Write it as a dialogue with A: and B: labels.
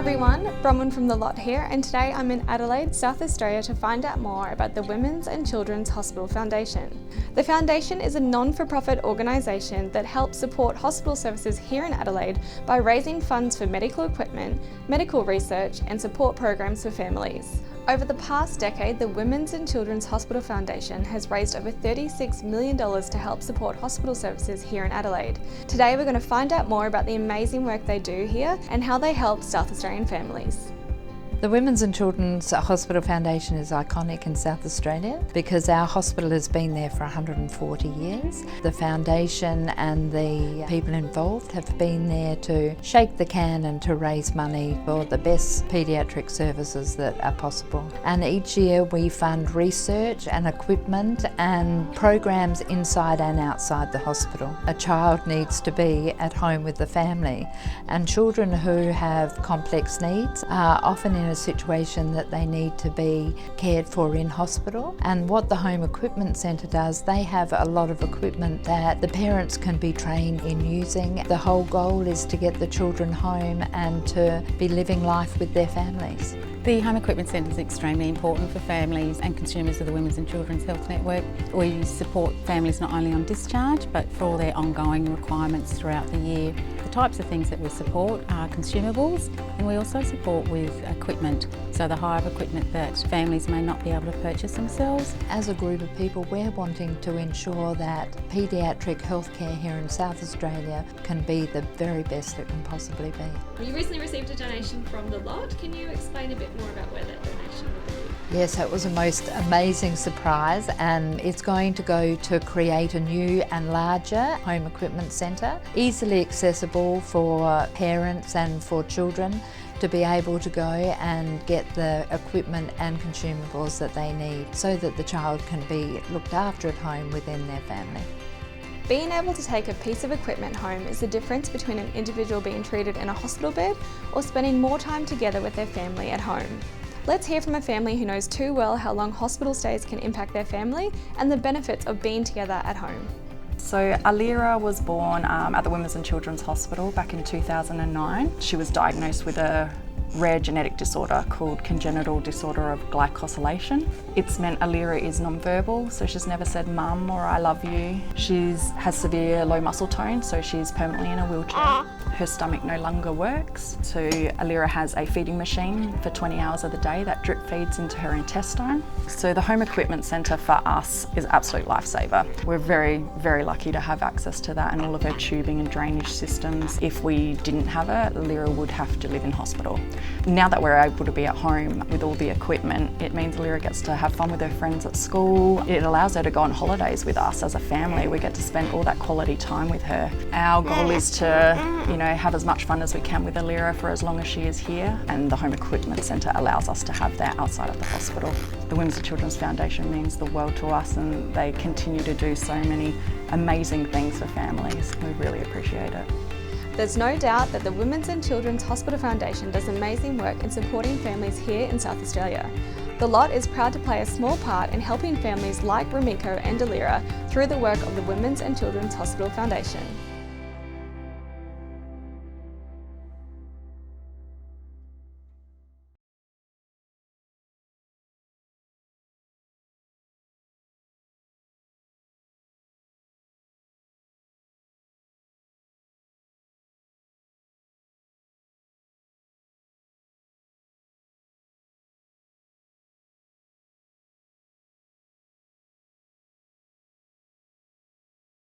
A: everyone, Bronwyn from the Lott here, and today I'm in Adelaide, South Australia to find out more about the Women's and Children's Hospital Foundation. The Foundation is a non-for-profit organisation that helps support hospital services here in Adelaide by raising funds for medical equipment, medical research and support programs for families. Over the past decade, the Women's and Children's Hospital Foundation has raised over $36 million to help support hospital services here in Adelaide. Today we're going to find out more about the amazing work they do here and how they help South Australian families.
B: The Women's and Children's Hospital Foundation is iconic in South Australia because our hospital has been there for 140 years. The foundation and the people involved have been there to shake the can and to raise money for the best paediatric services that are possible. And each year we fund research and equipment and programs inside and outside the hospital. A child needs to be at home with the family, and children who have complex needs are often in a situation that they need to be cared for in hospital. And what the Home Equipment Centre does, they have a lot of equipment that the parents can be trained in using. The whole goal is to get the children home and to be living life with their families.
C: The Home Equipment Centre is extremely important for families and consumers of the Women's and Children's Health Network. We support families not only on discharge but for all their ongoing requirements throughout the year. The types of things that we support are consumables, and we also support with equipment, so the hire of equipment that families may not be able to purchase themselves.
B: As a group of people, we're wanting to ensure that paediatric healthcare here in South Australia can be the very best it can possibly be.
A: You recently received a donation from the Lott. Can you explain a bit more about where that donation will be?
B: Yes, it was a most amazing surprise, and it's going to go to create a new and larger home equipment centre, easily accessible for parents and for children to be able to go and get the equipment and consumables that they need so that the child can be looked after at home within their family.
A: Being able to take a piece of equipment home is the difference between an individual being treated in a hospital bed or spending more time together with their family at home. Let's hear from a family who knows too well how long hospital stays can impact their family and the benefits of being together at home.
D: So Alira was born at the Women's and Children's Hospital back in 2009. She was diagnosed with a rare genetic disorder called congenital disorder of glycosylation. It's meant Alira is non-verbal, so she's never said mum or I love you. She has severe low muscle tone, so she's permanently in a wheelchair. Her stomach no longer works, so Alira has a feeding machine for 20 hours of the day that drip feeds into her intestine. So the Home Equipment Centre for us is absolute lifesaver. We're very, very lucky to have access to that and all of her tubing and drainage systems. If we didn't have it, Alira would have to live in hospital. Now that we're able to be at home with all the equipment, it means Alira gets to have fun with her friends at school. It allows her to go on holidays with us as a family. We get to spend all that quality time with her. Our goal is to, have as much fun as we can with Alira for as long as she is here, and the Home Equipment Centre allows us to have that outside of the hospital. The Women's and Children's Foundation means the world to us, and they continue to do so many amazing things for families. We really appreciate it.
A: There's no doubt that the Women's and Children's Hospital Foundation does amazing work in supporting families here in South Australia. The Lott is proud to play a small part in helping families like Ramiko and Alira through the work of the Women's and Children's Hospital Foundation.